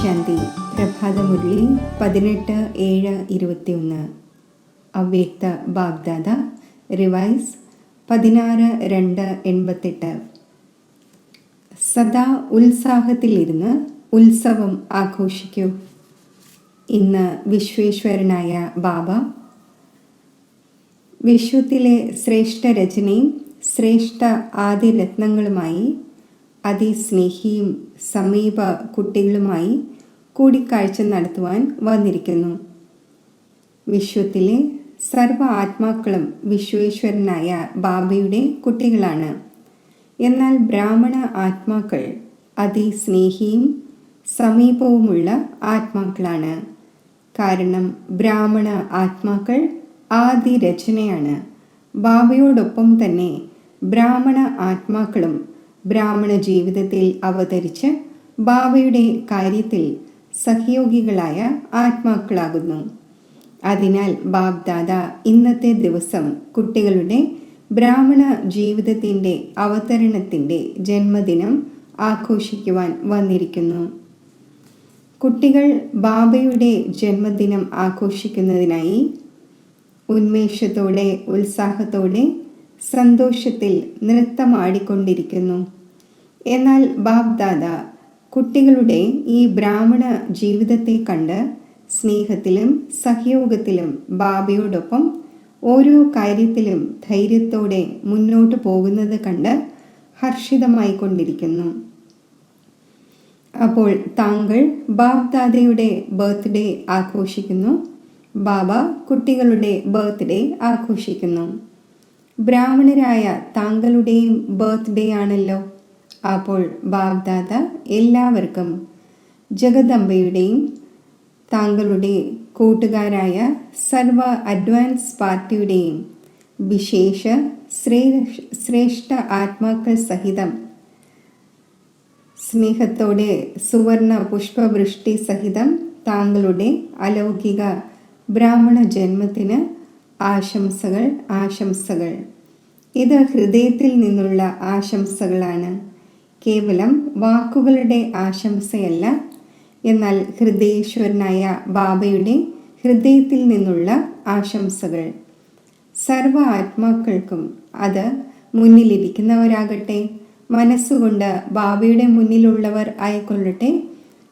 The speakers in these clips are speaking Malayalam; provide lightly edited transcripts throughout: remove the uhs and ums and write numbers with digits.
ശാന്തി. പ്രഭാതമുരളി 18/7/21. അവ്യക്ത ബാഗ്ദാദ. റിവൈസ് 16/2/88. സദാ ഉത്സാഹത്തിലിരുന്ന് ഉത്സവം ആഘോഷിക്കൂ. ഇന്ന് വിശ്വേശ്വരനായ ബാബ വിശ്വത്തിലെ ശ്രേഷ്ഠ രചനയും ശ്രേഷ്ഠ ആദിരത്നങ്ങളുമായി അതിസ്നേഹിയും സമീപ കുട്ടികളുമായി കൂടിക്കാഴ്ച നടത്തുവാൻ വന്നിരിക്കുന്നു. വിശ്വത്തിലെ സർവ ആത്മാക്കളും വിശ്വേശ്വരനായ ബാബയുടെ കുട്ടികളാണ്. എന്നാൽ ബ്രാഹ്മണ ആത്മാക്കൾ അതിസ്നേഹിയും സമീപവുമുള്ള ആത്മാക്കളാണ്. കാരണം ബ്രാഹ്മണ ആത്മാക്കൾ ആദി രചനയാണ്. ബാബയോടൊപ്പം തന്നെ ബ്രാഹ്മണ ആത്മാക്കളും ബ്രാഹ്മണ ജീവിതത്തിൽ അവതരിച്ച് ബാബയുടെ കാര്യത്തിൽ സഹയോഗികളായ ആത്മാക്കളാകുന്നു. അതിനാൽ ബാബ്ദാദ ഇന്നത്തെ ദിവസം കുട്ടികളുടെ ബ്രാഹ്മണ ജീവിതത്തിൻ്റെ അവതരണത്തിൻ്റെ ജന്മദിനം ആഘോഷിക്കുവാൻ വന്നിരിക്കുന്നു. കുട്ടികൾ ബാബയുടെ ജന്മദിനം ആഘോഷിക്കുന്നതിനായി ഉന്മേഷത്തോടെ ഉത്സാഹത്തോടെ സന്തോഷത്തിൽ നൃത്തമാടിക്കൊണ്ടിരിക്കുന്നു. എന്നാൽ ബാബ്ദാദ കുട്ടികളുടെ ഈ ബ്രാഹ്മണ ജീവിതത്തെ കണ്ട് സ്നേഹത്തിലും സഹയോഗത്തിലും ബാബയോടൊപ്പം ഓരോ കാര്യത്തിലും ധൈര്യത്തോടെ മുന്നോട്ട് പോകുന്നത് കണ്ട് ഹർഷിതമായി കൊണ്ടിരിക്കുന്നു. അപ്പോൾ താങ്കൾ ബാബ്ദാദയുടെ ബർത്ത്ഡേ ആഘോഷിക്കുന്നു. ബാബ കുട്ടികളുടെ ബർത്ത്ഡേ ആഘോഷിക്കുന്നു. ബ്രാഹ്മണരായ താങ്കളുടെയും ബർത്ത്ഡേ ആണല്ലോ. അപ്പോൾ ബാബ്ദാദ എല്ലാവർക്കും ജഗദംബയുടെയും താങ്കളുടെ കൂട്ടുകാരായ സർവ അഡ്വാൻസ് പാർട്ടിയുടെയും വിശേഷ ശ്രേഷ്ഠ ആത്മാക്കൾ സഹിതം സ്നേഹത്തോടെ സുവർണ പുഷ്പവൃഷ്ടി സഹിതം താങ്കളുടെ അലൗകിക ബ്രാഹ്മണ ജന്മത്തിന് ആശംസകൾ ആശംസകൾ. ഇത് ഹൃദയത്തിൽ നിന്നുള്ള ആശംസകളാണ്. കേവലം വാക്കുകളുടെ ആശംസയല്ല, എന്നാൽ ഹൃദയേശ്വരനായ ബാബയുടെ ഹൃദയത്തിൽ നിന്നുള്ള ആശംസകൾ. സർവ ആത്മാക്കൾക്കും, അത് മുന്നിലിരിക്കുന്നവരാകട്ടെ മനസ്സുകൊണ്ട് ബാബയുടെ മുന്നിലുള്ളവർ ആയിക്കൊള്ളട്ടെ,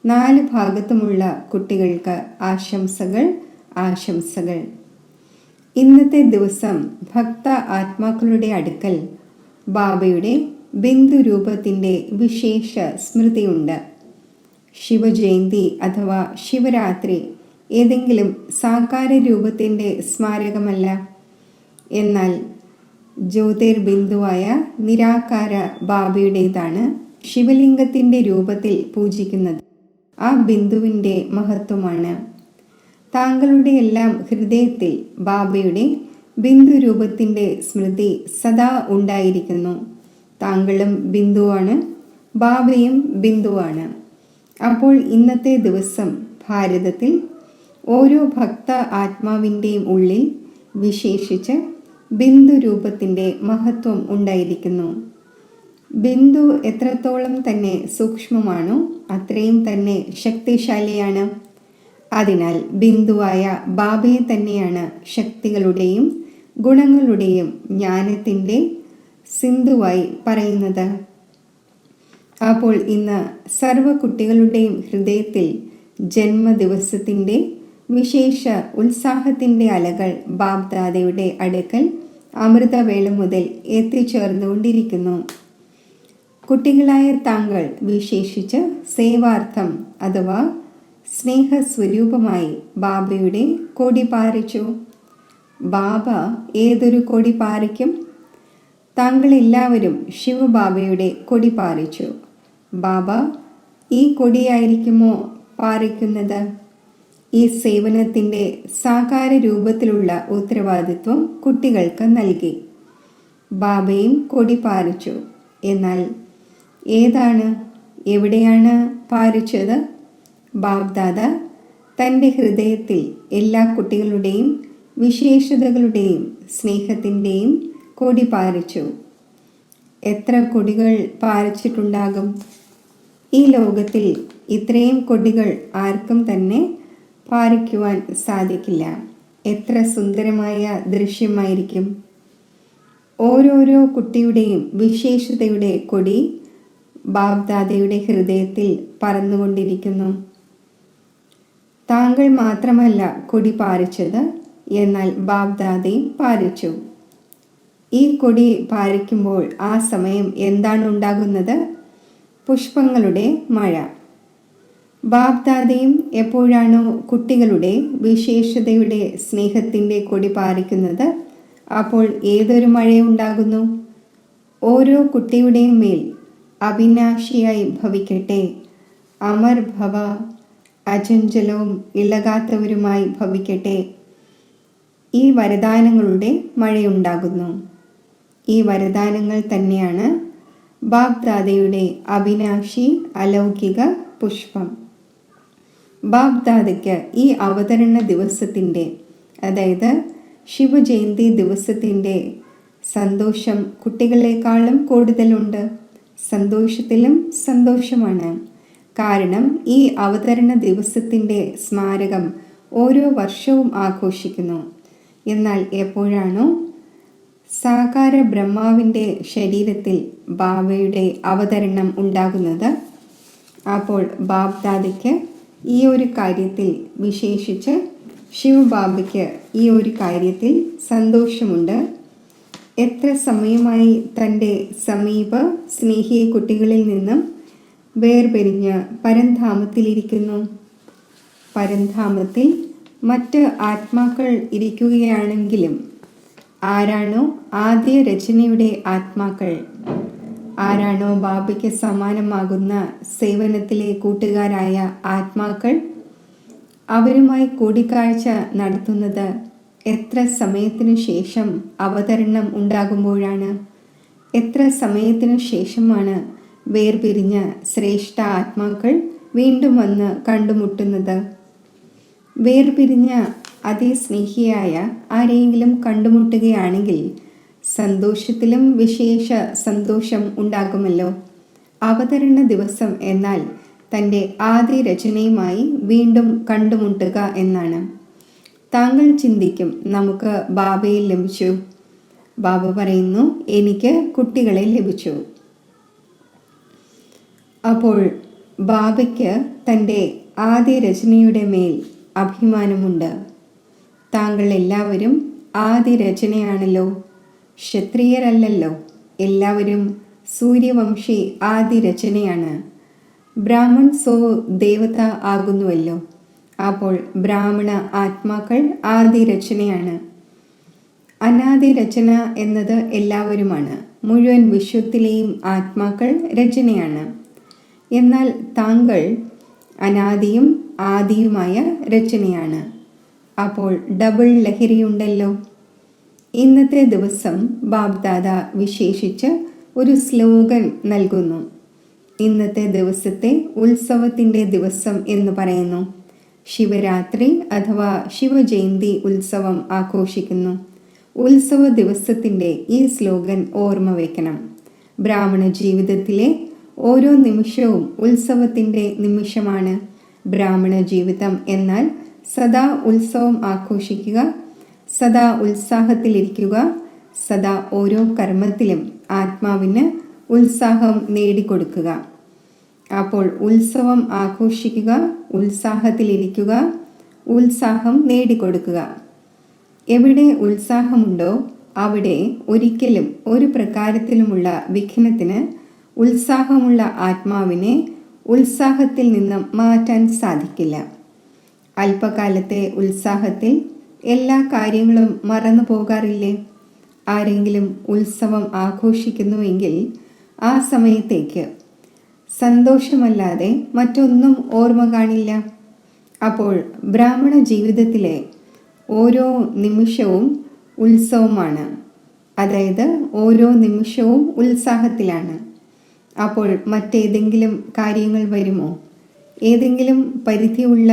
4 ഭാഗത്തുമുള്ള കുട്ടികൾക്ക് ആശംസകൾ ആശംസകൾ. ഇന്നത്തെ ദിവസം ഭക്ത ആത്മാക്കളുടെ അടുക്കൽ ബാബയുടെ ബിന്ദു രൂപത്തിൻ്റെ വിശേഷ സ്മൃതിയുണ്ട്. ശിവജയന്തി അഥവാ ശിവരാത്രി ഏതെങ്കിലും സാകാര രൂപത്തിൻ്റെ സ്മാരകമല്ല. എന്നാൽ ജ്യോതിർബിന്ദുവായ നിരാകാര ബാബയുടേതാണ് ശിവലിംഗത്തിൻ്റെ രൂപത്തിൽ പൂജിക്കുന്നത്. ആ ബിന്ദുവിൻ്റെ മഹത്വമാണ്. താങ്കളുടെ എല്ലാം ഹൃദയത്തിൽ ബാബയുടെ ബിന്ദു രൂപത്തിൻ്റെ സ്മൃതി സദാ ഉണ്ടായിരിക്കുന്നു. താങ്കളും ബിന്ദുവാണ്, ബാബയും ബിന്ദുവാണ്. അപ്പോൾ ഇന്നത്തെ ദിവസം ഭാരതത്തിൽ ഓരോ ഭക്ത ആത്മാവിൻ്റെയും ഉള്ളിൽ വിശേഷിച്ച് ബിന്ദു രൂപത്തിൻ്റെ മഹത്വം ഉണ്ടായിരിക്കുന്നു. ബിന്ദു എത്രത്തോളം തന്നെ സൂക്ഷ്മമാണോ അത്രയും തന്നെ ശക്തിശാലിയാണ്. അതിനാൽ ബിന്ദുവായ ബാബയെ തന്നെയാണ് ശക്തികളുടെയും ഗുണങ്ങളുടെയും ജ്ഞാനത്തിൻ്റെ സിന്ധുവായി പറയുന്നത്. അപ്പോൾ ഇന്ന് സർവ കുട്ടികളുടെയും ഹൃദയത്തിൽ ജന്മദിവസത്തിൻ്റെ വിശേഷ ഉത്സാഹത്തിൻ്റെ അലകൾ ബാബ്ദാദയുടെ അടുക്കൽ അമൃതവേള മുതൽ എത്തിച്ചേർന്നുകൊണ്ടിരിക്കുന്നു. കുട്ടികളായ താങ്കൾ വിശേഷിച്ച് സേവാർത്ഥം അഥവാ സ്നേഹസ്വരൂപമായി ബാബയുടെ കൊടി പാറിച്ചു. ബാബ ഏതൊരു കൊടി പാറിക്കും? താങ്കളെല്ലാവരും ശിവബാബയുടെ കൊടി പാറിച്ചു. ബാബ ഈ കൊടിയായിരിക്കുമോ പാറിക്കുന്നത്? ഈ സേവനത്തിൻ്റെ സാകാര രൂപത്തിലുള്ള ഉത്തരവാദിത്വം കുട്ടികൾക്ക് നൽകി. ബാബയും കൊടി പാറിച്ചു. എന്നാൽ ഏതാണ്, എവിടെയാണ് പാറിച്ചത്? ബാബ്ദാദ തൻ്റെ ഹൃദയത്തിൽ എല്ലാ കുട്ടികളുടെയും വിശേഷതകളുടെയും സ്നേഹത്തിൻ്റെയും കൊടി പാറിച്ചു. എത്ര കൊടികൾ പാറിച്ചിട്ടുണ്ടാകും? ഈ ലോകത്തിൽ ഇത്രയും കൊടികൾ ആർക്കും തന്നെ പാറിക്കുവാൻ സാധിക്കില്ല. എത്ര സുന്ദരമായ ദൃശ്യമായിരിക്കും! ഓരോരോ കുട്ടിയുടെയും വിശേഷതയുടെ കൊടി ബാബ്ദാദയുടെ ഹൃദയത്തിൽ പറന്നുകൊണ്ടിരിക്കുന്നു. താങ്കൾ മാത്രമല്ല കൊടി പാറിച്ചത്, എന്നാൽ ബാബ്ദാദയും പാറിച്ചു. ഈ കൊടി പാറിക്കുമ്പോൾ ആ സമയം എന്താണ് ഉണ്ടാകുന്നത്? പുഷ്പങ്ങളുടെ മഴ. ബാബ്ദാദയും എപ്പോഴാണോ കുട്ടികളുടെ വിശേഷതയുടെ സ്നേഹത്തിൻ്റെ കൊടി പാറിക്കുന്നത്, അപ്പോൾ ഏതൊരു മഴയുണ്ടാകുന്നു? ഓരോ കുട്ടിയുടെയും മേൽ അവിനാശിയായി ഭവിക്കട്ടെ, അമർ ഭവ, അചഞ്ചലവും ഇളകാത്തവരുമായി ഭവിക്കട്ടെ. ഈ വരദാനങ്ങളുടെ മഴയുണ്ടാകുന്നു. ഈ വരദാനങ്ങൾ തന്നെയാണ് ബാബ്ദാദയുടെ അവിനാശി അലൗകിക പുഷ്പം. ബാബ്ദാദയ്ക്ക് ഈ അവതരണ ദിവസത്തിൻ്റെ, അതായത് ശിവജയന്തി ദിവസത്തിൻ്റെ സന്തോഷം കുട്ടികളെക്കാളും കൂടുതലുണ്ട്. സന്തോഷത്തിലും സന്തോഷമാണ്. കാരണം ഈ അവതരണ ദിവസത്തിൻ്റെ സ്മാരകം ഓരോ വർഷവും ആഘോഷിക്കുന്നു. എന്നാൽ എപ്പോഴാണോ സാകാര ബ്രഹ്മാവിൻ്റെ ശരീരത്തിൽ ബാബയുടെ അവതരണം ഉണ്ടാകുന്നത്, അപ്പോൾ ബാബ്ദാദയ്ക്ക് ഈ ഒരു കാര്യത്തിൽ, വിശേഷിച്ച് ശിവബാബയ്ക്ക് ഈ ഒരു കാര്യത്തിൽ സന്തോഷമുണ്ട്. എത്ര സമയമായി തൻ്റെ സമീപ സ്നേഹിയ കുട്ടികളിൽ നിന്നും വേർപിരിഞ്ഞ് പരംധാമത്തിലിരിക്കുന്നു. പരംധാമത്തിൽ മറ്റ് ആത്മാക്കൾ ഇരിക്കുകയാണെങ്കിലും ആരാണോ ആദ്യ രചനയുടെ ആത്മാക്കൾ, ആരാണോ ബാബയ്ക്ക് സമാനമാകുന്ന സേവനത്തിലെ കൂട്ടുകാരായ ആത്മാക്കൾ, അവരുമായി കൂടിക്കാഴ്ച നടത്തുന്നത് എത്ര സമയത്തിനു ശേഷം അവതരണം ഉണ്ടാകുമ്പോഴാണ്? എത്ര സമയത്തിനു ശേഷമാണ് വേർപിരിഞ്ഞ ശ്രേഷ്ഠ ആത്മാക്കൾ വീണ്ടും വന്ന് കണ്ടുമുട്ടുന്നത്? വേർപിരിഞ്ഞ അതിസ്നേഹിയായ ആരെയെങ്കിലും കണ്ടുമുട്ടുകയാണെങ്കിൽ സന്തോഷത്തിലും വിശേഷ സന്തോഷം ഉണ്ടാകുമല്ലോ. അവതരണ ദിവസം എന്നാൽ തൻ്റെ ആദ്യ രചനയുമായി വീണ്ടും കണ്ടുമുട്ടുക എന്നാണ്. താങ്കൾ ചിന്തിക്കും, നമുക്ക് ബാബയെ ലഭിച്ചു. ബാബ പറയുന്നു, എനിക്ക് കുട്ടികളെ ലഭിച്ചു. അപ്പോൾ ബാബയ്ക്ക് തൻ്റെ ആദ്യ രചനയുടെ മേൽ അഭിമാനമുണ്ട്. താങ്കൾ എല്ലാവരും ആദ്യ രചനയാണല്ലോ, ക്ഷത്രിയരല്ലല്ലോ. എല്ലാവരും സൂര്യവംശി ആദ്യ രചനയാണ്. ബ്രാഹ്മൺ സോ ദേവത ആകുന്നുവല്ലോ. അപ്പോൾ ബ്രാഹ്മണ ആത്മാക്കൾ ആദ്യ രചനയാണ്. അനാദി രചന എന്നത് എല്ലാവരുമാണ്. മുഴുവൻ വിശ്വത്തിലെയും ആത്മാക്കൾ രചനയാണ്. എന്നാൽ താങ്കൾ അനാദിയും ആദിയുമായ രചനയാണ്. അപ്പോൾ ഡബിൾ ലഹരിയുണ്ടല്ലോ. ഇന്നത്തെ ദിവസം ബാബ്ദാദ വിശേഷിച്ച് ഒരു സ്ലോഗൻ നൽകുന്നു. ഇന്നത്തെ ദിവസത്തെ ഉത്സവത്തിൻ്റെ ദിവസം എന്ന് പറയുന്നു. ശിവരാത്രി അഥവാ ശിവജയന്തി ഉത്സവം ആഘോഷിക്കുന്നു. ഉത്സവ ദിവസത്തിൻ്റെ ഈ സ്ലോഗൻ ഓർമ്മ വയ്ക്കണം. ബ്രാഹ്മണ ജീവിതത്തിലെ ഓരോ നിമിഷവും ഉത്സവത്തിൻ്റെ നിമിഷമാണ്. ബ്രാഹ്മണ ജീവിതം എന്നാൽ സദാ ഉത്സവം ആഘോഷിക്കുക, സദാ ഉത്സാഹത്തിലിരിക്കുക, സദാ ഓരോ കർമ്മത്തിലും ആത്മാവിന് ഉത്സാഹം നേടിക്കൊടുക്കുക. അപ്പോൾ ഉത്സവം ആഘോഷിക്കുക, ഉത്സാഹത്തിലിരിക്കുക, ഉത്സാഹം നേടിക്കൊടുക്കുക. എവിടെ ഉത്സാഹമുണ്ടോ അവിടെ ഒരിക്കലും ഒരു പ്രകാരത്തിലുമുള്ള വിഘ്നത്തിന് ഉത്സാഹമുള്ള ആത്മാവിനെ ഉത്സാഹത്തിൽ നിന്നും മാറ്റാൻ സാധിക്കില്ല. അല്പകാലത്തെ ഉത്സാഹത്തിൽ എല്ലാ കാര്യങ്ങളും മറന്നു പോകാറില്ലേ? ആരെങ്കിലും ഉത്സവം ആഘോഷിക്കുന്നുവെങ്കിൽ ആ സമയത്തേക്ക് സന്തോഷമല്ലാതെ മറ്റൊന്നും ഓർമ്മ കാണില്ല. അപ്പോൾ ബ്രാഹ്മണ ജീവിതത്തിലെ ഓരോ നിമിഷവും ഉത്സവമാണ്. അതായത് ഓരോ നിമിഷവും ഉത്സാഹത്തിലാണ്. അപ്പോൾ മറ്റേതെങ്കിലും കാര്യങ്ങൾ വരുമോ? ഏതെങ്കിലും പരിധിയുള്ള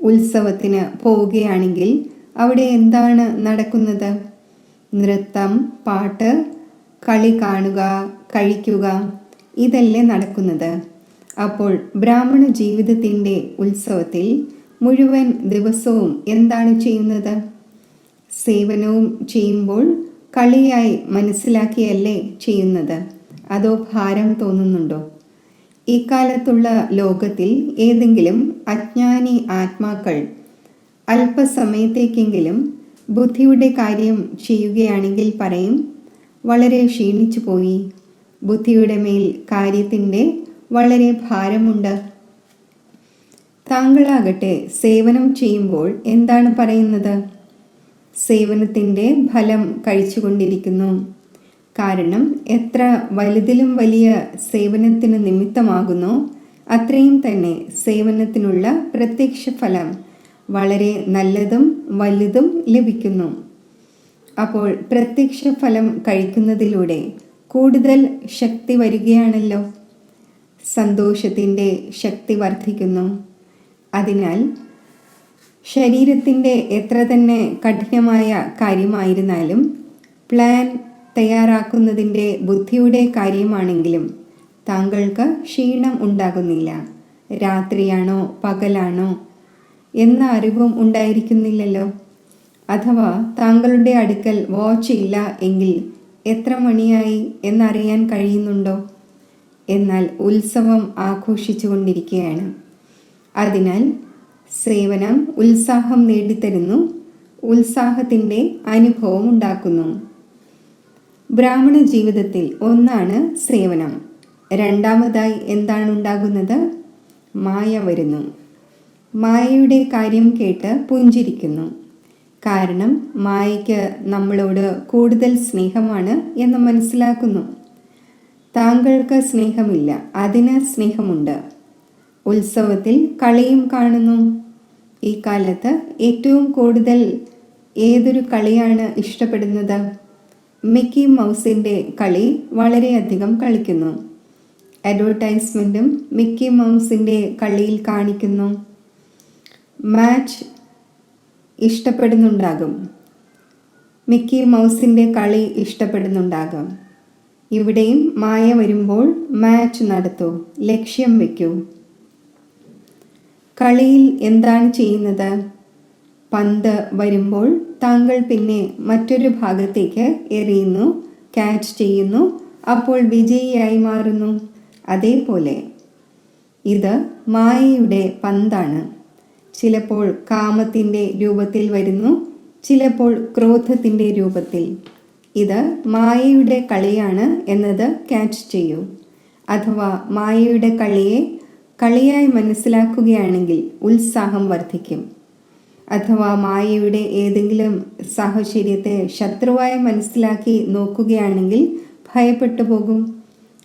ഉത്സവത്തിന് പോവുകയാണെങ്കിൽ അവിടെ എന്താണ് നടക്കുന്നത്? നൃത്തം, പാട്ട്, കളി കാണുക, കഴിക്കുക, ഇതല്ലേ നടക്കുന്നത്. അപ്പോൾ ബ്രാഹ്മണ ജീവിതത്തിൻ്റെ ഉത്സവത്തിൽ മുഴുവൻ ദിവസവും എന്താണ് ചെയ്യുന്നത്? സേവനവും ചെയ്യുമ്പോൾ കളിയായി മനസ്സിലാക്കിയല്ലേ ചെയ്യുന്നത്? അതോ ഭാരം തോന്നുന്നുണ്ടോ? ഇക്കാലത്തുള്ള ലോകത്തിൽ ഏതെങ്കിലും അജ്ഞാനി ആത്മാക്കൾ അല്പസമയത്തേക്കെങ്കിലും ബുദ്ധിയുടെ കാര്യം ചെയ്യുകയാണെങ്കിൽ പറയും, വളരെ ക്ഷീണിച്ചു പോയി, ബുദ്ധിയുടെ മേൽ കാര്യത്തിൻ്റെ വളരെ ഭാരമുണ്ട്. താങ്കളാകട്ടെ സേവനം ചെയ്യുമ്പോൾ എന്താണ് പറയുന്നത്? സേവനത്തിൻ്റെ ഫലം കഴിച്ചുകൊണ്ടിരിക്കുന്നു. കാരണം എത്ര വലുതിലും വലിയ സേവനത്തിന് നിമിത്തമാകുന്നോ അത്രയും തന്നെ സേവനത്തിനുള്ള പ്രത്യക്ഷ ഫലം വളരെ നല്ലതും വലുതും ലഭിക്കുന്നു. അപ്പോൾ പ്രത്യക്ഷ ഫലം കഴിക്കുന്നതിലൂടെ കൂടുതൽ ശക്തി വരികയാണല്ലോ, സന്തോഷത്തിൻ്റെ ശക്തി വർദ്ധിക്കുന്നു. അതിനാൽ ശരീരത്തിൻ്റെ എത്ര തന്നെ കഠിനമായ കാര്യമായിരുന്നാലും പ്ലാൻ തയ്യാറാക്കുന്നതിൻ്റെ ബുദ്ധിയുടെ കാര്യമാണെങ്കിലും താങ്കൾക്ക് ക്ഷീണം ഉണ്ടാകുന്നില്ല. രാത്രിയാണോ പകലാണോ എന്ന അറിവും ഉണ്ടായിരിക്കുന്നില്ലല്ലോ. അഥവാ താങ്കളുടെ അടുക്കൽ വാച്ച് ഇല്ല എങ്കിൽ എത്ര മണിയായി എന്നറിയാൻ കഴിയുന്നുണ്ടോ? എന്നാൽ ഉത്സവം ആഘോഷിച്ചു കൊണ്ടിരിക്കുകയാണ്. അതിനാൽ സേവനം ഉത്സാഹം നേടിത്തരുന്നു, ഉത്സാഹത്തിൻ്റെ അനുഭവം ഉണ്ടാക്കുന്നു. ബ്രാഹ്മണ ജീവിതത്തിൽ ഒന്നാണ് സേവനം. രണ്ടാമതായി എന്താണ് ഉണ്ടാകുന്നത്? മായ വരുന്നു. മായയുടെ കാര്യം കേട്ട് പുഞ്ചിരിക്കുന്നു. കാരണം മായയ്ക്ക് നമ്മളോട് കൂടുതൽ സ്നേഹമാണ് എന്ന് മനസ്സിലാക്കുന്നു. താങ്കൾക്ക് സ്നേഹമില്ല, അതിന് സ്നേഹമുണ്ട്. ഉത്സവത്തിൽ കളിയും കാണുന്നു. ഈ കാലത്ത് ഏറ്റവും കൂടുതൽ ഏതൊരു കളിയാണ് ഇഷ്ടപ്പെടുന്നത്? മിക്കി മൗസിൻ്റെ കളി വളരെയധികം കളിക്കുന്നു. അഡ്വർടൈസ്മെൻറ്റും മിക്കി മൗസിൻ്റെ കളിയിൽ കാണിക്കുന്നു. മാച്ച് ഇഷ്ടപ്പെടുന്നുണ്ടാകും, മിക്കി മൗസിൻ്റെ കളി ഇഷ്ടപ്പെടുന്നുണ്ടാകും. ഇവിടെയും മായ വരുമ്പോൾ മാച്ച് നടത്തൂ, ലക്ഷ്യം വയ്ക്കൂ. കളിയിൽ എന്താണ് ചെയ്യുന്നത്? പന്ത് വരുമ്പോൾ താങ്കൾ പിന്നെ മറ്റൊരു ഭാഗത്തേക്ക് എറിയുന്നു, ക്യാച്ച് ചെയ്യുന്നു, അപ്പോൾ വിജയിയായി മാറുന്നു. അതേപോലെ ഇത് മായയുടെ പന്താണ്. ചിലപ്പോൾ കാമത്തിൻ്റെ രൂപത്തിൽ വരുന്നു, ചിലപ്പോൾ ക്രോധത്തിൻ്റെ രൂപത്തിൽ. ഇത് മായയുടെ കളിയാണ് എന്നത് ക്യാച്ച് ചെയ്യൂ. അഥവാ മായയുടെ കളിയെ കളിയായി മനസ്സിലാക്കുകയാണെങ്കിൽ ഉത്സാഹം വർദ്ധിക്കും. അഥവാ മായയുടെ ഏതെങ്കിലും സാഹചര്യത്തെ ശത്രുവായി മനസ്സിലാക്കി നോക്കുകയാണെങ്കിൽ ഭയപ്പെട്ടു പോകും.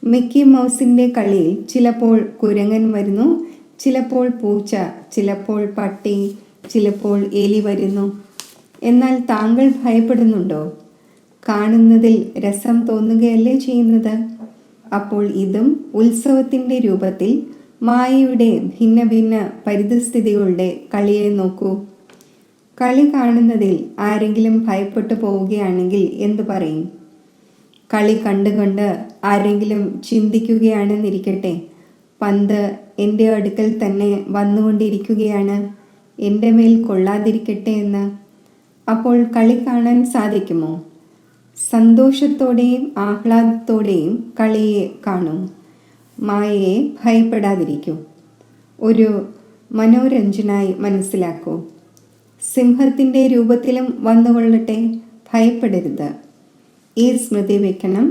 മിക്കി മൗസിൻ്റെ കളിയിൽ ചിലപ്പോൾ കുരങ്ങൻ വരുന്നു, ചിലപ്പോൾ പൂച്ച, ചിലപ്പോൾ പട്ടി, ചിലപ്പോൾ എലി വരുന്നു. എന്നാൽ താങ്കൾ ഭയപ്പെടുന്നുണ്ടോ? കാണുന്നതിൽ രസം തോന്നുകയല്ലേ ചെയ്യുന്നത്? അപ്പോൾ ഇതും ഉത്സവത്തിൻ്റെ രൂപത്തിൽ മായയുടെ ഭിന്ന ഭിന്ന പരിതസ്ഥിതികളുടെ കളിയെ നോക്കൂ. കളി കാണുന്നതിൽ ആരെങ്കിലും ഭയപ്പെട്ടു പോവുകയാണെങ്കിൽ എന്തു പറയും? കളി കണ്ടുകൊണ്ട് ആരെങ്കിലും ചിന്തിക്കുകയാണെന്നിരിക്കട്ടെ, പന്ത് എൻ്റെ അടുക്കൽ തന്നെ വന്നുകൊണ്ടിരിക്കുകയാണ്, എൻ്റെ മേൽ കൊള്ളാതിരിക്കട്ടെ എന്ന്. അപ്പോൾ കളി കാണാൻ സാധിക്കുമോ? സന്തോഷത്തോടെയും ആഹ്ലാദത്തോടെയും കളിയെ കാണൂ. മായയെ ഭയപ്പെടാതിരിക്കൂ. ഒരു മനോരഞ്ജനായി മനസ്സിലാക്കൂ. സിംഹത്തിൻ്റെ രൂപത്തിലും വന്നുകൊള്ളട്ടെ, ഭയപ്പെടരുത്. ഈ സ്മൃതി വെക്കണം.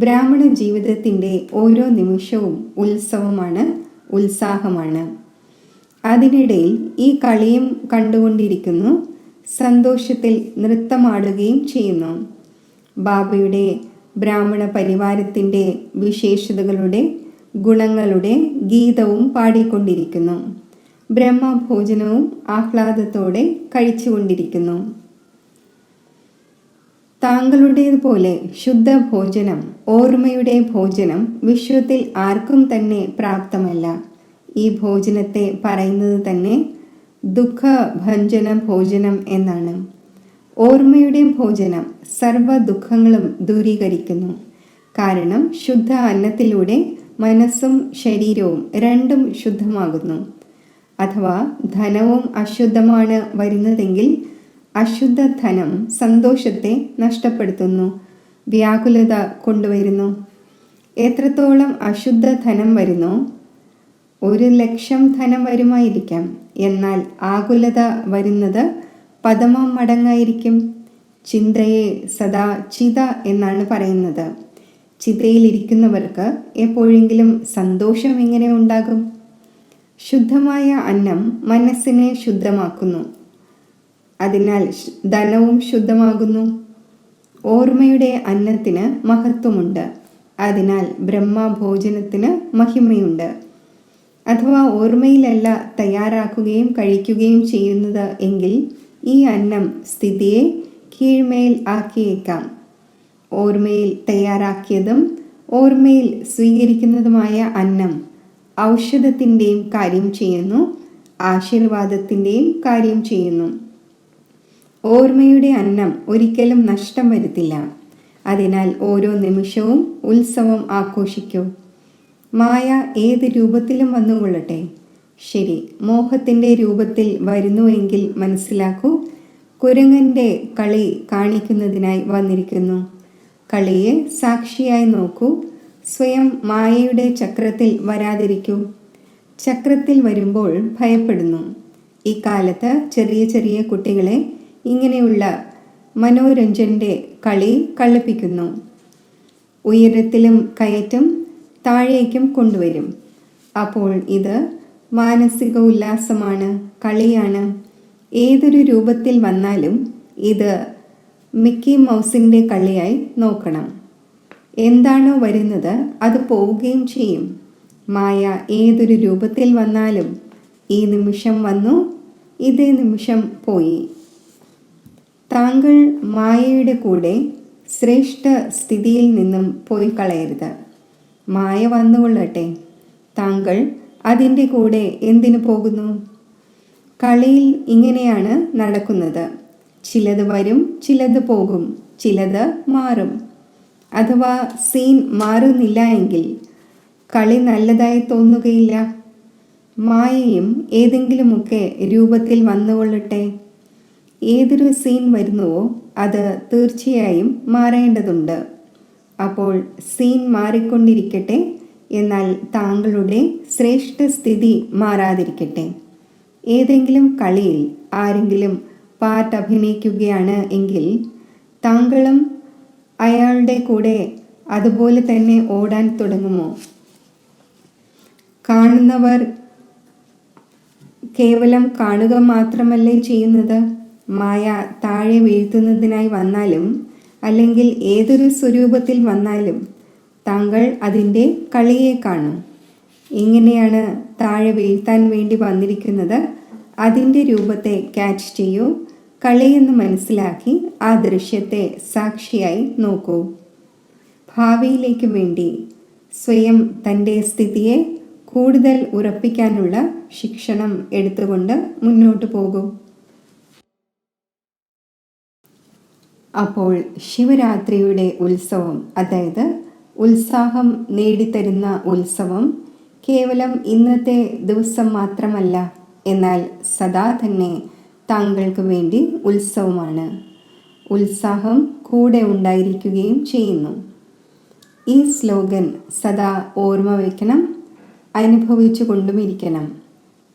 ബ്രാഹ്മണ ജീവിതത്തിൻ്റെ ഓരോ നിമിഷവും ഉത്സവമാണ്, ഉത്സാഹമാണ്. അതിനിടയിൽ ഈ കളിയും കണ്ടുകൊണ്ടിരിക്കുന്നു, സന്തോഷത്തിൽ നൃത്തമാടുകയും ചെയ്യുന്നു. ബാബയുടെ ബ്രാഹ്മണ പരിവാരത്തിൻ്റെ വിശേഷതകളുടെ ഗുണങ്ങളുടെ ഗീതവും പാടിക്കൊണ്ടിരിക്കുന്നു. ബ്രഹ്മഭോജനവും ആഹ്ലാദത്തോടെ കഴിച്ചുകൊണ്ടിരിക്കുന്നു. താങ്കളുടേതുപോലെ ശുദ്ധ ഭോജനം, ഓർമ്മയുടെ ഭോജനം വിശ്വത്തിൽ ആർക്കും തന്നെ പ്രാപ്തമല്ല. ഈ ഭോജനത്തെ പറയുന്നത് തന്നെ ദുഃഖഭഞ്ജന ഭോജനം എന്നാണ്. ഓർമ്മയുടെ ഭോജനം സർവ്വ ദുഃഖങ്ങളും ദൂരീകരിക്കുന്നു. കാരണം ശുദ്ധ അന്നത്തിലൂടെ മനസ്സും ശരീരവും രണ്ടും ശുദ്ധമാകുന്നു. അഥവാ ധനവും അശുദ്ധമാണ് വരുന്നതെങ്കിൽ അശുദ്ധ ധനം സന്തോഷത്തെ നഷ്ടപ്പെടുത്തുന്നു, വ്യാകുലത കൊണ്ടുവരുന്നു. എത്രത്തോളം അശുദ്ധ ധനം വരുന്നോ 1,00,000 ധനം വരുമായിരിക്കാം, എന്നാൽ ആകുലത വരുന്നത് 10 മടങ്ങായിരിക്കും. ചിന്തയെ സദാ ചിത എന്നാണ് പറയുന്നത്. ചിതയിലിരിക്കുന്നവർക്ക് എപ്പോഴെങ്കിലും സന്തോഷം എങ്ങനെ ഉണ്ടാകും? ശുദ്ധമായ അന്നം മനസ്സിനെ ശുദ്ധമാക്കുന്നു, അതിനാൽ ധനവും ശുദ്ധമാകുന്നു. ഓർമ്മയുടെ അന്നത്തിന് മഹത്വമുണ്ട്, അതിനാൽ ബ്രഹ്മഭോജനത്തിന് മഹിമയുണ്ട്. അഥവാ ഓർമ്മയിലല്ല തയ്യാറാക്കുകയും കഴിക്കുകയും ചെയ്യുന്നത് എങ്കിൽ ഈ അന്നം സ്ഥിതിയെ കീഴ്മേൽ ആക്കിയേക്കാം. ഓർമ്മയിൽ തയ്യാറാക്കിയതും ഓർമ്മയിൽ സ്വീകരിക്കുന്നതുമായ അന്നം ഔഷധത്തിൻ്റെയും കാര്യം ചെയ്യുന്നു, ആശീർവാദത്തിൻ്റെയും കാര്യം ചെയ്യുന്നു. ഓർമ്മയുടെ അന്നം ഒരിക്കലും നഷ്ടം വരുത്തില്ല. അതിനാൽ ഓരോ നിമിഷവും ഉത്സവം ആഘോഷിക്കൂ. മായ ഏത് രൂപത്തിലും വന്നുകൊള്ളട്ടെ. ശരി, മോഹത്തിൻ്റെ രൂപത്തിൽ വരുന്നുവെങ്കിൽ മനസ്സിലാക്കൂ, കുരങ്ങൻ്റെ കളി കാണിക്കുന്നതിനായി വന്നിരിക്കുന്നു. കളിയെ സാക്ഷിയായി നോക്കൂ. സ്വയം മായയുടെ ചക്രത്തിൽ വരാതിരിക്കൂ. ചക്രത്തിൽ വരുമ്പോൾ ഭയപ്പെടുന്നു. ഇക്കാലത്ത് ചെറിയ ചെറിയ കുട്ടികളെ ഇങ്ങനെയുള്ള മനോരഞ്ജന്റെ കളി കളിപ്പിക്കുന്നു. ഉയരത്തിലും കയറ്റും താഴേക്കും കൊണ്ടുവരും. അപ്പോൾ ഇത് മാനസിക ഉല്ലാസമാണ്, കളിയാണ്. ഏതൊരു രൂപത്തിൽ വന്നാലും ഇത് മിക്കി മൗസിൻ്റെ കളിയായി നോക്കണം. എന്താണോ വരുന്നത് അത് പോവുകയും ചെയ്യും. മായ ഏതൊരു രൂപത്തിൽ വന്നാലും ഈ നിമിഷം വന്നു, ഇതേ നിമിഷം പോയി. താങ്കൾ മായയുടെ കൂടെ ശ്രേഷ്ഠ സ്ഥിതിയിൽ നിന്നും പോയി കളയരുത്. മായ വന്നുകൊള്ളട്ടെ, താങ്കൾ അതിൻ്റെ കൂടെ എന്തിനു പോകുന്നു? കളിയിൽ ഇങ്ങനെയാണ് നടക്കുന്നത്. ചിലത് വരും, ചിലത് പോകും, ചിലത് മാറും. അഥവാ സീൻ മാറുന്നില്ല എങ്കിൽ കളി നല്ലതായി തോന്നുകയില്ല. മായയും ഏതെങ്കിലുമൊക്കെ രൂപത്തിൽ വന്നുകൊള്ളട്ടെ. ഏതൊരു സീൻ വരുന്നുവോ അത് തീർച്ചയായും മാറേണ്ടതുണ്ട്. അപ്പോൾ സീൻ മാറിക്കൊണ്ടിരിക്കട്ടെ, എന്നാൽ താങ്കളുടെ ശ്രേഷ്ഠ സ്ഥിതി മാറാതിരിക്കട്ടെ. ഏതെങ്കിലും കളിയിൽ ആരെങ്കിലും പാർട്ട് അഭിനയിക്കുകയാണ് എങ്കിൽ താങ്കളും അയാളുടെ കൂടെ അതുപോലെ തന്നെ ഓടാൻ തുടങ്ങുമോ? കാണുന്നവർ കേവലം കാണുക മാത്രമല്ലേ ചെയ്യുന്നത്? മായ താഴെ വീഴ്ത്തുന്നതിനായി വന്നാലും അല്ലെങ്കിൽ ഏതൊരു സ്വരൂപത്തിൽ വന്നാലും താങ്കൾ അതിൻ്റെ കളിയെ കാണും. എങ്ങനെയാണ് താഴെ വീഴ്ത്താൻ വേണ്ടി വന്നിരിക്കുന്നത്, അതിൻ്റെ രൂപത്തെ ക്യാച്ച് ചെയ്യൂ. കളിയെന്ന് മനസ്സിലാക്കി ആ ദൃശ്യത്തെ സാക്ഷിയായി നോക്കൂ. ഭാവിയിലേക്ക് വേണ്ടി സ്വയം തൻ്റെ സ്ഥിതിയെ കൂടുതൽ ഉറപ്പിക്കാനുള്ള ശിക്ഷണം എടുത്തുകൊണ്ട് മുന്നോട്ട് പോകൂ. അപ്പോൾ ശിവരാത്രിയുടെ ഉത്സവം, അതായത് ഉത്സാഹം നേടിത്തരുന്ന ഉത്സവം കേവലം ഇന്നത്തെ ദിവസം മാത്രമല്ല, എന്നാൽ സദാ തന്നെ താങ്കൾക്ക് വേണ്ടി ഉത്സവമാണ്. ഉത്സാഹം കൂടെ ഉണ്ടായിരിക്കുകയും ചെയ്യുന്നു. ഈ സ്ലോഗൻ സദാ ഓർമ്മ വയ്ക്കണം, അനുഭവിച്ചു കൊണ്ടുമിരിക്കണം.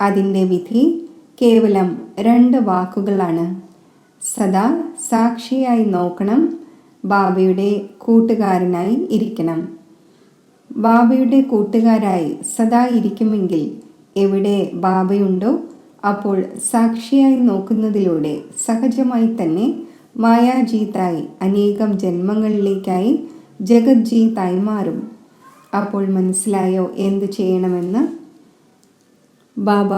അതിൻ്റെ വിധി കേവലം 2 വാക്കുകളാണ്. സദാ സാക്ഷിയായി നോക്കണം, ബാബയുടെ കൂട്ടുകാരനായി ഇരിക്കണം. ബാബയുടെ കൂട്ടുകാരായി സദാ ഇരിക്കുമെങ്കിൽ എവിടെ ബാബയുണ്ടോ അപ്പോൾ സാക്ഷിയായി നോക്കുന്നതിലൂടെ സഹജമായി തന്നെ മായാജീതായി അനേകം ജന്മങ്ങളിലേക്കായി ജഗജ്ജീതായി മാറും. അപ്പോൾ മനസ്സിലായോ എന്ത് ചെയ്യണമെന്ന്? ബാബ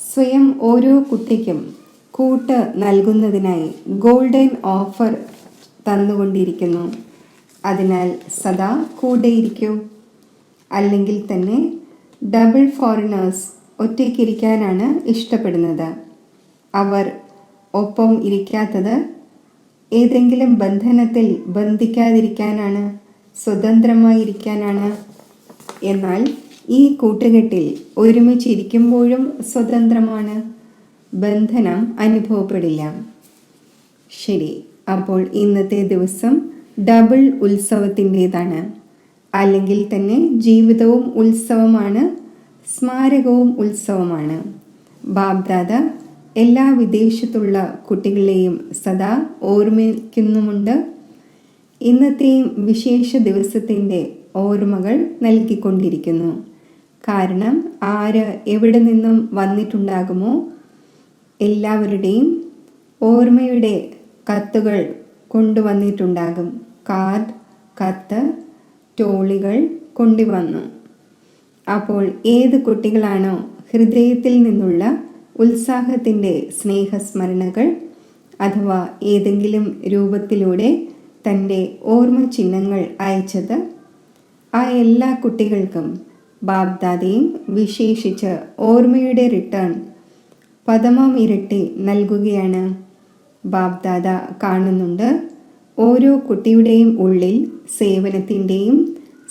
സ്വയം ഓരോ കുട്ടിക്കും കൂട്ട് നൽകുന്നതിനായി ഗോൾഡൻ ഓഫർ തന്നുകൊണ്ടിരിക്കുന്നു. അതിനാൽ സദാ കൂടെയിരിക്കൂ. അല്ലെങ്കിൽ തന്നെ ഡബിൾ ഫോറിനേഴ്സ് ഒറ്റയ്ക്കിരിക്കാനാണ് ഇഷ്ടപ്പെടുന്നത്. അവർ ഒപ്പം ഇരിക്കാത്തത് ഏതെങ്കിലും ബന്ധനത്തിൽ ബന്ധിക്കാതിരിക്കാനാണ്, സ്വതന്ത്രമായിരിക്കാനാണ്. എന്നാൽ ഈ കൂട്ടുകെട്ടിൽ ഒരുമിച്ചിരിക്കുമ്പോഴും സ്വതന്ത്രമാണ്. ബന്ധനം അനുഭവപ്പെടില്ല. ശരി, അപ്പോൾ ഇന്നത്തെ ദിവസം ഡബിൾ ഉത്സവത്തിൻ്റെതാണ്. അല്ലെങ്കിൽ തന്നെ ജീവിതവും ഉത്സവമാണ്, സ്മാരകവും ഉത്സവമാണ്. ബാബ്ദാദ എല്ലാ വിദേശത്തുള്ള കുട്ടികളെയും സദാ ഓർമ്മിക്കുന്നുമുണ്ട്. ഇന്നത്തെയും വിശേഷ ദിവസത്തിൻ്റെ ഓർമ്മകൾ നൽകിക്കൊണ്ടിരിക്കുന്നു. കാരണം ആര് എവിടെ നിന്നും വന്നിട്ടുണ്ടാകുമോ എല്ലാവരുടെയും ഓർമ്മയുടെ കത്തുകൾ കൊണ്ടുവന്നിട്ടുണ്ടാകും. കാർഡ്, കത്ത്, ടോളികൾ കൊണ്ടുവന്നു. അപ്പോൾ ഏത് കുട്ടികളാണോ ഹൃദയത്തിൽ നിന്നുള്ള ഉത്സാഹത്തിൻ്റെ സ്നേഹസ്മരണകൾ അഥവാ ഏതെങ്കിലും രൂപത്തിലൂടെ തൻ്റെ ഓർമ്മ ചിഹ്നങ്ങൾ അയച്ചത്, ആ എല്ലാ കുട്ടികൾക്കും ബാബ്ദാദയും വിശേഷിച്ച് ഓർമ്മയുടെ റിട്ടേൺ പദമം ഇരട്ടി നൽകുകയാണ്. ബാബ്ദാദ കാണുന്നുണ്ട് ഓരോ കുട്ടിയുടെയും ഉള്ളിൽ സേവനത്തിൻ്റെയും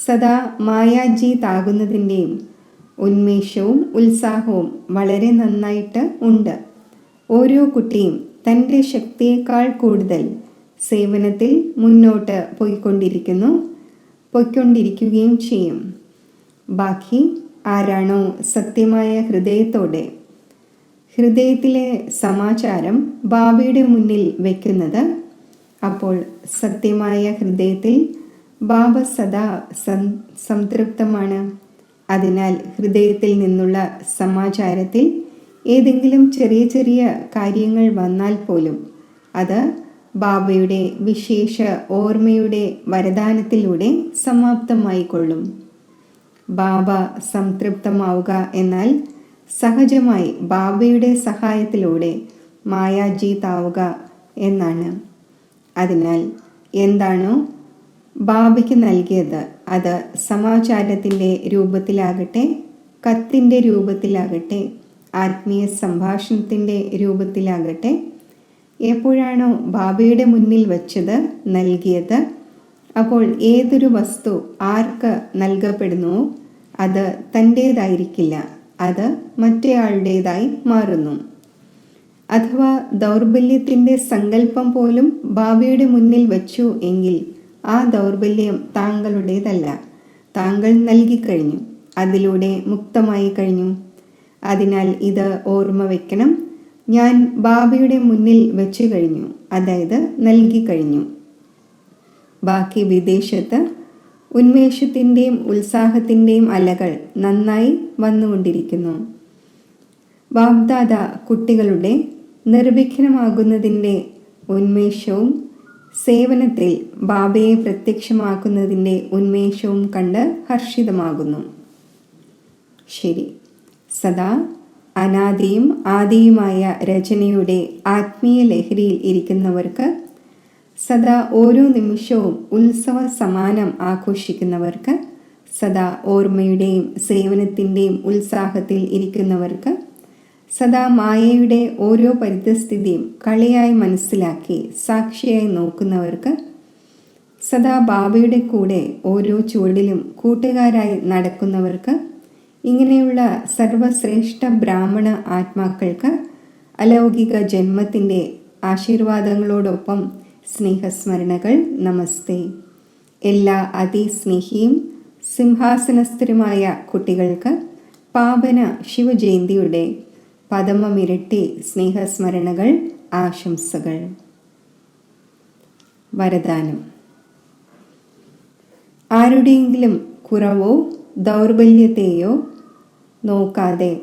സദാ മായാജീതാകുന്നതിൻ്റെയും ഉന്മേഷവും ഉത്സാഹവും വളരെ നന്നായിട്ട് ഉണ്ട്. ഓരോ കുട്ടിയും തൻ്റെ ശക്തിയേക്കാൾ കൂടുതൽ സേവനത്തിൽ മുന്നോട്ട് പോയിക്കൊണ്ടിരിക്കുകയും ചെയ്യും. ബാക്കി ആരാണോ സത്യമായ ഹൃദയത്തോടെ ഹൃദയത്തിലെ സമാചാരം ബാബയുടെ മുന്നിൽ വയ്ക്കുന്നത്, അപ്പോൾ സത്യമായ ഹൃദയത്തിൽ ബാബ സദാ സംതൃപ്തമാണ്. അതിനാൽ ഹൃദയത്തിൽ നിന്നുള്ള സമാചാരത്തിൽ ഏതെങ്കിലും ചെറിയ ചെറിയ കാര്യങ്ങൾ വന്നാൽ പോലും അത് ബാബയുടെ വിശേഷ ഓർമ്മയുടെ വരദാനത്തിലൂടെ സമാപ്തമായിക്കൊള്ളും. ബാബ സംതൃപ്തമാവുക എന്നാൽ സഹജമായി ബാബയുടെ സഹായത്തിലൂടെ മായാജീതാവുക എന്നാണ്. അതിനാൽ എന്താണോ ബാബയ്ക്ക് നൽകിയത് അത് സമാചാരത്തിൻ്റെ രൂപത്തിലാകട്ടെ, കത്തിൻ്റെ രൂപത്തിലാകട്ടെ, ആത്മീയ സംഭാഷണത്തിൻ്റെ രൂപത്തിലാകട്ടെ, എപ്പോഴാണോ ബാബയുടെ മുന്നിൽ വച്ചത് നൽകിയത്, അപ്പോൾ ഏതൊരു വസ്തു ആർക്ക് നൽകപ്പെടുന്നുവോ അത് തൻ്റേതായിരിക്കില്ല, അത് മറ്റേയാളുടേതായി മാറുന്നു. അഥവാ ദൗർബല്യത്തിൻ്റെ സങ്കല്പം പോലും ബാബയുടെ മുന്നിൽ വച്ചു എങ്കിൽ ആ ദൗർബല്യം താങ്കളുടേതല്ല, താങ്കൾ നൽകിക്കഴിഞ്ഞു, അതിലൂടെ മുക്തമായി കഴിഞ്ഞു. അതിനാൽ ഇത് ഓർമ്മ വയ്ക്കണം, ഞാൻ ബാബയുടെ മുന്നിൽ വെച്ചു കഴിഞ്ഞു, അതായത് നൽകി കഴിഞ്ഞു. ബാക്കി വിദേശത്ത് ഉന്മേഷത്തിൻ്റെയും ഉത്സാഹത്തിൻ്റെയും അലകൾ നന്നായി വന്നുകൊണ്ടിരിക്കുന്നു. ബാബ്ദാദ കുട്ടികളുടെ നിർവിഘ്നമാകുന്നതിൻ്റെ ഉന്മേഷവും സേവനത്തിൽ ബാബയെ പ്രത്യക്ഷമാക്കുന്നതിൻ്റെ ഉന്മേഷവും കണ്ട് ഹർഷിതമാകുന്നു. ശരി, സദാ അനാദിയും ആദിയുമായ രചനയുടെ ആത്മീയ ലഹരിയിൽ ഇരിക്കുന്നവർക്ക്, സദാ ഓരോ നിമിഷവും ഉത്സവ സമാനം ആഘോഷിക്കുന്നവർക്ക്, സദാ ഓർമ്മയുടെയും സേവനത്തിൻ്റെയും ഉത്സാഹത്തിൽ ഇരിക്കുന്നവർക്ക്, സദാ മായയുടെ ഓരോ പരിതസ്ഥിതിയും കളിയായി മനസ്സിലാക്കി സാക്ഷിയായി നോക്കുന്നവർക്ക്, സദാ ബാബയുടെ കൂടെ ഓരോ ചുവടിലും കൂട്ടുകാരായി നടക്കുന്നവർക്ക്, ഇങ്ങനെയുള്ള സർവശ്രേഷ്ഠ ബ്രാഹ്മണ ആത്മാക്കൾക്ക് അലൗകിക ജന്മത്തിൻ്റെ ആശീർവാദങ്ങളോടൊപ്പം സ്നേഹസ്മരണകൾ. നമസ്തേ. എല്ലാ അതിസ്നേഹിയും സിംഹാസനസ്ഥരുമായ കുട്ടികൾക്ക് പാവന ശിവജയന്തിയുടെ പദമമിരട്ടി സ്നേഹസ്മരണകൾ, ആശംസകൾ. വരദാനം. ആരുടെയെങ്കിലും കുറവോ ദൗർബല്യത്തെയോ നോക്കാതെ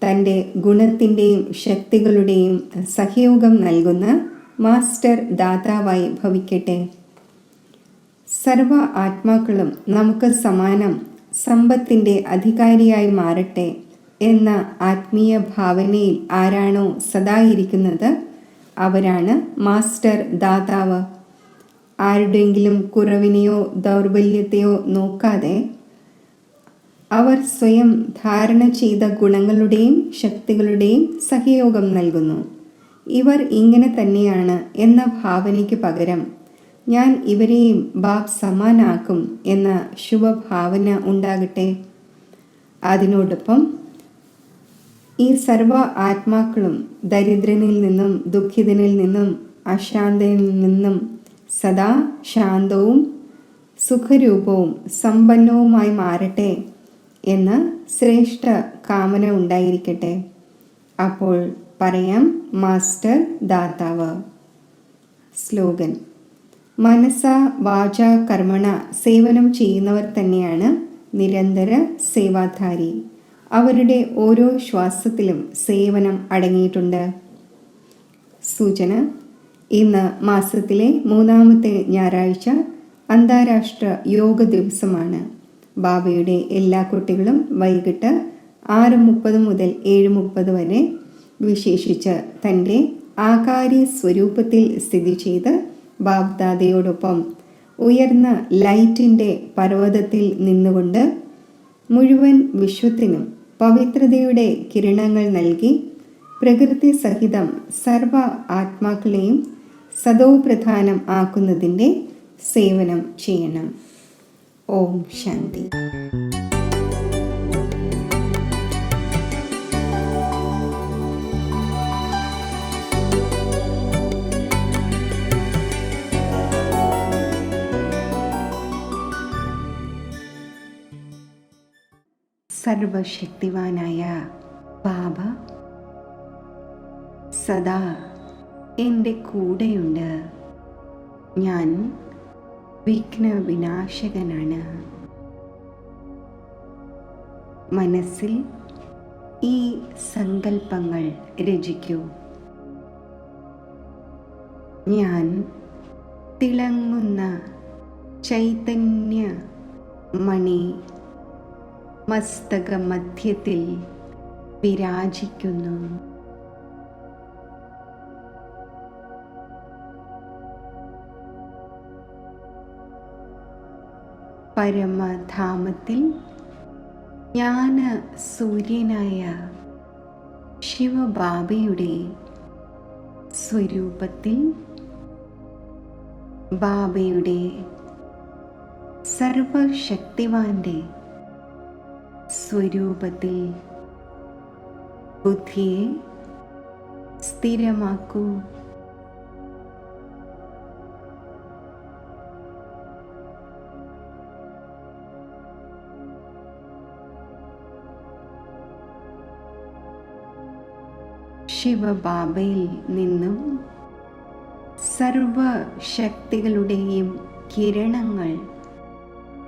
തൻ്റെ ഗുണത്തിൻ്റെയും ശക്തികളുടെയും സഹയോഗം നൽകുന്ന മാസ്റ്റർ ദാതാവായി ഭവിക്കട്ടെ. സർവ ആത്മാക്കളും നമുക്ക് സമാനം സമ്പത്തിൻ്റെ അധികാരിയായി മാറട്ടെ എന്ന ആത്മീയ ഭാവനയിൽ ആരാണോ സദായിരിക്കുന്നത് അവരാണ് മാസ്റ്റർ ദാതാവ്. ആരുടെയെങ്കിലും കുറവിനെയോ ദൗർബല്യത്തെയോ നോക്കാതെ അവർ സ്വയം ധാരണ ചെയ്ത ഗുണങ്ങളുടെയും ശക്തികളുടെയും സഹയോഗം നൽകുന്നു. ഇവർ ഇങ്ങനെ തന്നെയാണ് എന്ന ഭാവനയ്ക്ക് പകരം ഞാൻ ഇവരെയും ബാബ് സമാനാക്കും എന്ന ശുഭഭാവന ഉണ്ടാകട്ടെ. അതിനോടൊപ്പം ഈ സർവ ആത്മാക്കളും ദരിദ്രനിൽ നിന്നും, ദുഃഖിതനിൽ നിന്നും, അശാന്തനിൽ നിന്നും സദാ ശാന്തവും സുഖരൂപവും സമ്പന്നവുമായി മാറട്ടെ എന്ന് ശ്രേഷ്ഠ കാമന ഉണ്ടായിരിക്കട്ടെ. അപ്പോൾ പറയാം, മാസ്റ്റർ ദാതാവ്. സ്ലോഗൻ: മനസ വാച കർമ്മണ സേവനം ചെയ്യുന്നവർ തന്നെയാണ് നിരന്തര സേവാധാരി. അവരുടെ ഓരോ ശ്വാസത്തിലും സേവനം അടങ്ങിയിട്ടുണ്ട്. സൂചന: ഇന്ന് മാസത്തിലെ 3-ാമത്തെ ഞായറാഴ്ച അന്താരാഷ്ട്ര യോഗ ദിവസമാണ്. ബാബയുടെ എല്ലാ കുട്ടികളും വൈകിട്ട് 6:30 മുതൽ 7:30 വരെ വിശേഷിച്ച് തൻ്റെ ആകാരി സ്വരൂപത്തിൽ സ്ഥിതി ചെയ്ത് ബാബ്ദാദയോടൊപ്പം ഉയർന്ന ലൈറ്റിൻ്റെ പർവ്വതത്തിൽ നിന്നുകൊണ്ട് മുഴുവൻ വിശ്വത്തിനും പവിത്രതയുടെ കിരണങ്ങൾ നൽകി പ്രകൃതി സഹിതം സർവ ആത്മാക്കളെയും സദോപ്രധാനം ആക്കുന്നതിൻ്റെ സേവനം ചെയ്യണം. ഓം ശാന്തി. സർവശക്തിവാനായ ബാബ സദാ എൻ്റെ കൂടെയുണ്ട്. ഞാൻ വിഘ്നവിനാശകനാണ്. മനസ്സിൽ ഈ സങ്കല്പങ്ങൾ രചിക്കൂ. ഞാൻ തിളങ്ങുന്ന ചൈതന്യ മണി മസ്തകമധ്യത്തിൽ വിരാജിക്കുന്നു. പരമധാമത്തിൽ ജ്ഞാന സൂര്യനായ ശിവബാബയുടെ സ്വരൂപത്തിൽ, ബാബയുടെ സർവശക്തിവാന്റെ സ്വരൂപത്തിൽ ബുദ്ധിയെ സ്ഥിരമാക്കൂ. ശിവബാബയിൽ നിന്നും സർവശക്തികളുടെയും കിരണങ്ങൾ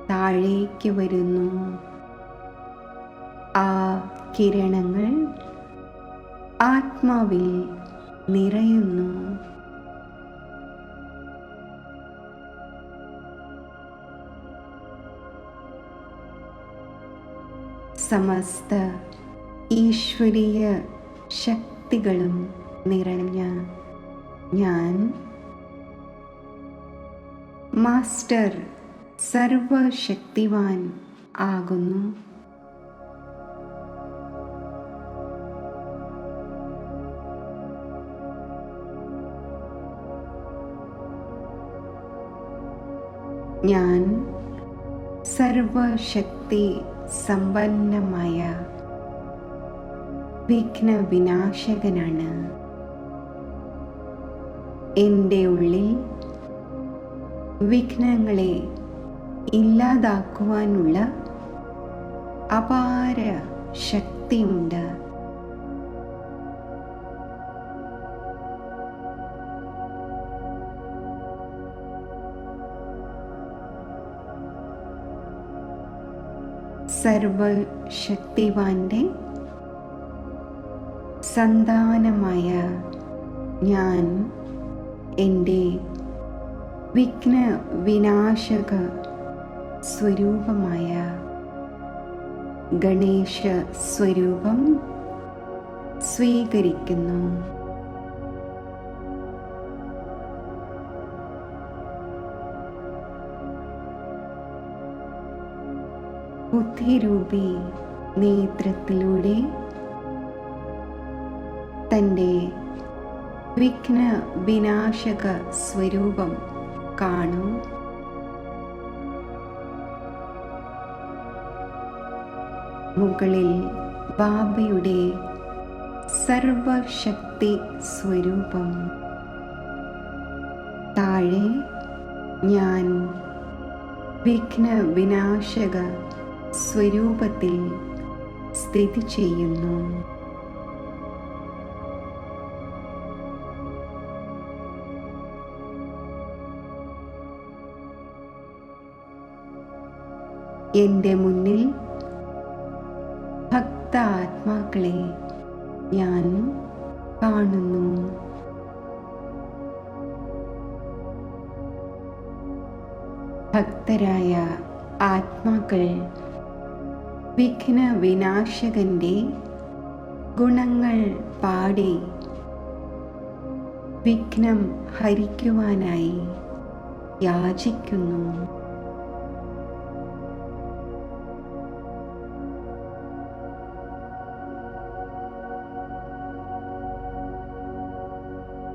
താഴേക്ക് വരുന്നു. ആ കിരണങ്ങൾ ആത്മാവിൽ നിറയുന്നു. സമസ്ത ഈശ്വരീയ ശക്തികളും നിറഞ്ഞ ഞാൻ മാസ്റ്റർ സർവശക്തിവാൻ ആകുന്നു. ഞാൻ സർവശക്തി സമ്പന്നമായ വിഘ്നവിനാശകനാണ്. എൻ്റെ ഉള്ളിൽ വിഘ്നങ്ങളെ ഇല്ലാതാക്കുവാനുള്ള അപാര ശക്തിയുണ്ട്. സർവശക്തിവാന്റെ സന്താനമായ ഞാൻ എൻ്റെ വിഘ്നവിനാശക സ്വരൂപമായ ഗണേശ സ്വരൂപം സ്വീകരിക്കുന്നു. ബുദ്ധിരൂപി നേത്രത്തിലൂടെ തൻ്റെ വിഘ്നവിനാശക സ്വരൂപം കാണൂ. മുകളിൽ ബാബയുടെ സർവശക്തി സ്വരൂപം, താഴെ ഞാൻ വിഘ്ന വിനാശക സ്വരൂപത്തിൽ സ്ഥിതി ചെയ്യുന്നു. എൻ്റെ മുന്നിൽ ഭക്താത്മാക്കളെ ഞാൻ കാണുന്നു. ഭക്തരായ ആത്മാക്കൾ വിഘ്ന വിനാശകന്റെ ഗുണങ്ങൾ പാടി വിഘ്നം ഹരിക്കുവാനായി യാചിക്കുന്നു.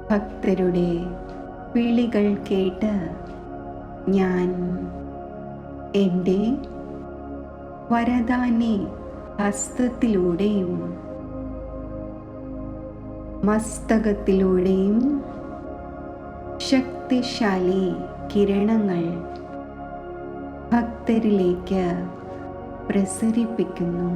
ഭക്തരുടെ വിളികൾ കേട്ട് ഞാൻ എൻ്റെ വരദാനി ഹസ്തത്തിലൂടെയും മസ്തകത്തിലൂടെയും ശക്തിശാലി കിരണങ്ങൾ ഭക്തരിലേക്ക് പ്രസരിപ്പിക്കുന്നു.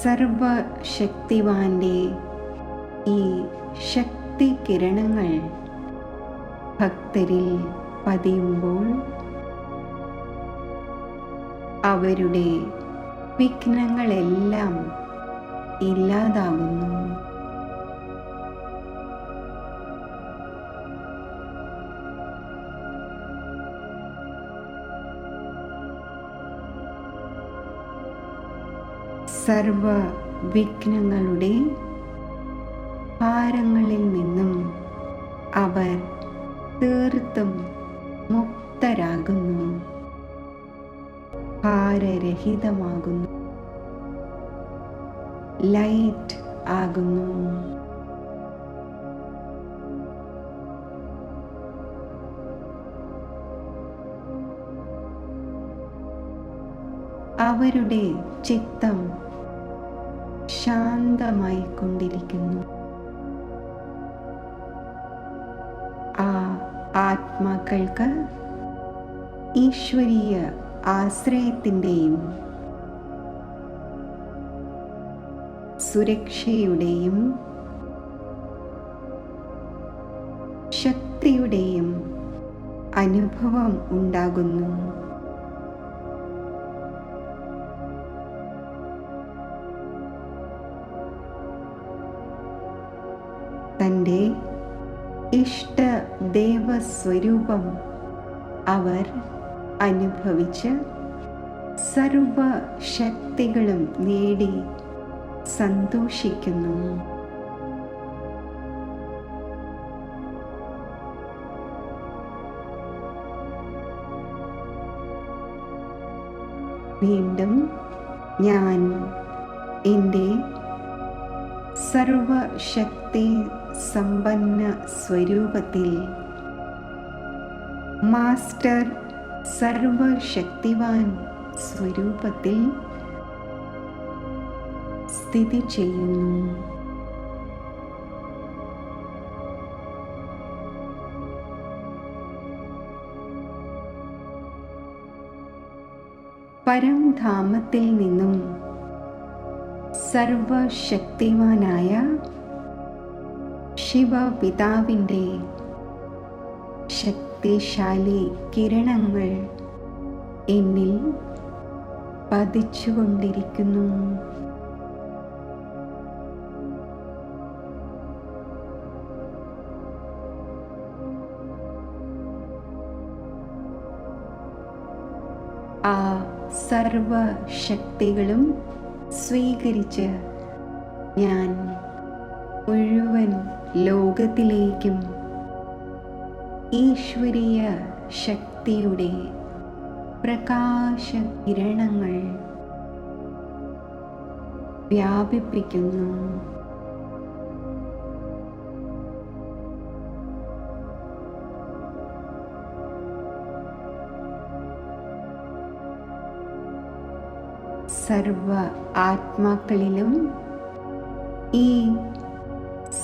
സർവശക്തിവാന്റെ ഈ ശക്തി കിരണങ്ങൾ ഭക്തരിൽ പതിയുമ്പോൾ അവരുടെ വിഘ്നങ്ങളെല്ലാം ഇല്ലാതാകുന്നു. സർവ വിഘ്നങ്ങളുടെ ഭാരങ്ങളിൽ നിന്നും അവർ തീർത്തും മുക്തരാകുന്നു, ഭാരരഹിതമാകുന്നു, ലൈറ്റ് ആകുന്നു. അവരുടെ ചിത്തം ശാന്തമായി കൊണ്ടിരിക്കുന്നു. ആ ആത്മാക്കൾക്ക് ഈശ്വരീയ ആശ്രയത്തിൻ്റെയും സുരക്ഷയുടെയും ശക്തിയുടെയും അനുഭവം ഉണ്ടാകുന്നു. തൻ്റെ ഇഷ്ടദേവസ്വരൂപം അവർ അനുഭവിച്ച് സർവശക്തികളും നേടി സന്തോഷിക്കുന്നു. വീണ്ടും ഞാൻ എൻ്റെ സർവശക്തി സമ്പന്ന സ്വരൂപത്തിൽ മാസ്റ്റർ സർവശക്തിവാൻ സ്വരൂപത്തിൽ സ്ഥിതി ചെയ്യുന്നു. പരംധാമത്തിൽ നിന്നും സർവശക്തിവാനായ ശിവപിതാവിൻ്റെ ശക്തിശാലി കിരണങ്ങൾ എന്നിൽ പതിച്ചുകൊണ്ടിരിക്കുന്നു. ആ സർവശക്തികളും സ്വീകരിച്ച് ഞാൻ മുഴുവൻ ലോകത്തിലേക്കും ഈശ്വരീയ ശക്തിയുടെ പ്രകാശകിരണങ്ങൾ വ്യാപിപ്പിക്കുന്നു. സർവ ആത്മാക്കളിലും ഈ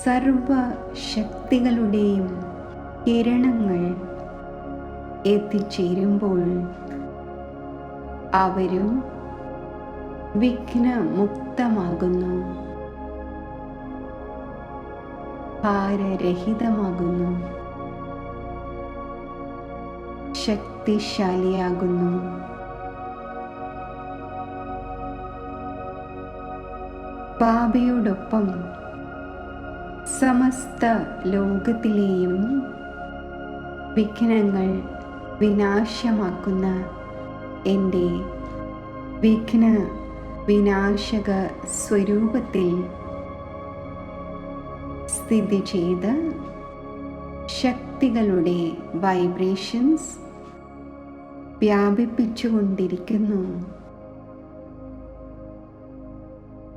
സർവ ശക്തികളുടെയും കിരണങ്ങൾ എത്തിച്ചേരുമ്പോൾ അവരും വിഘ്നമുക്തമാകുന്നു, ഭാരരഹിതമാകുന്നു, ശക്തിശാലിയാകുന്നു. ബാബയോടൊപ്പം സമസ്ത ലോകത്തിലെയും വിഘ്നങ്ങൾ വിനാശമാക്കുന്ന എൻ്റെ വിഘ്ന വിനാശക സ്വരൂപത്തിൽ സ്ഥിതി ചെയ്ത ശക്തികളുടെ വൈബ്രേഷൻസ് വ്യാപിപ്പിച്ചുകൊണ്ടിരിക്കുന്നു.